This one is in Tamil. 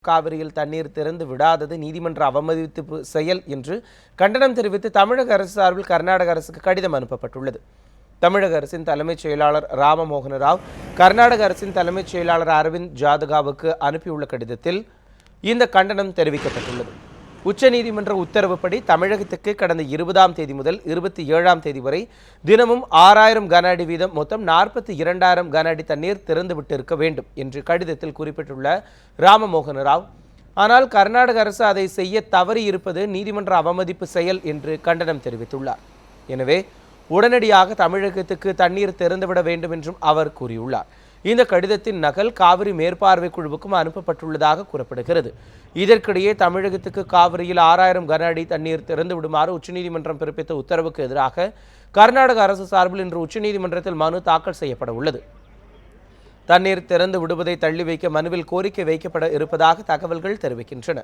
காவிரியில் தண்ணீர் திறந்து விடாதது நீதிமன்ற அவமதிப்பு செயல் என்று கண்டனம் தெரிவித்து தமிழக அரசு சார்பில் கர்நாடக அரசுக்கு கடிதம் அனுப்பப்பட்டுள்ளது. தமிழக அரசின் தலைமைச் செயலாளர் ராமமோகன ராவ் கர்நாடக அரசின் தலைமைச் செயலாளர் அரவிந்த் ஜாதகாவுக்கு அனுப்பியுள்ள கடிதத்தில் இந்த கண்டனம் தெரிவிக்கப்பட்டுள்ளது. உச்சநீதிமன்ற உத்தரவுப்படி தமிழகத்துக்கு கடந்த 20ஆம் தேதி முதல் 27ஆம் தேதி வரை தினமும் 6000 கன அடி வீதம் மொத்தம் 42,000 கன அடி தண்ணீர் திறந்துவிட்டு இருக்க வேண்டும் என்று கடிதத்தில் குறிப்பிட்டுள்ள ராமமோகன ராவ், ஆனால் கர்நாடக அரசு அதை செய்ய தவறி இருப்பது நீதிமன்ற அவமதிப்பு செயல் என்று கண்டனம் தெரிவித்துள்ளார். எனவே உடனடியாக தமிழகத்துக்கு தண்ணீர் திறந்துவிட வேண்டும் என்றும் அவர் கூறியுள்ளார். இந்த கடிதத்தின் நகல் காவிரி மேற்பார்வை குழுவுக்கும் அனுப்பப்பட்டுள்ளதாக கூறப்படுகிறது. இதற்கிடையே தமிழகத்துக்கு காவிரியில் 6000 கன அடி தண்ணீர் திறந்து விடுமாறு உச்சநீதிமன்றம் பிறப்பித்த உத்தரவுக்கு எதிராக கர்நாடக அரசு சார்பில் இன்று உச்சநீதிமன்றத்தில் மனு தாக்கல் செய்யப்பட உள்ளது. தண்ணீர் திறந்து விடுவதை தள்ளி வைக்க மனுவில் கோரிக்கை வைக்கப்பட இருப்பதாக தகவல்கள் தெரிவிக்கின்றன.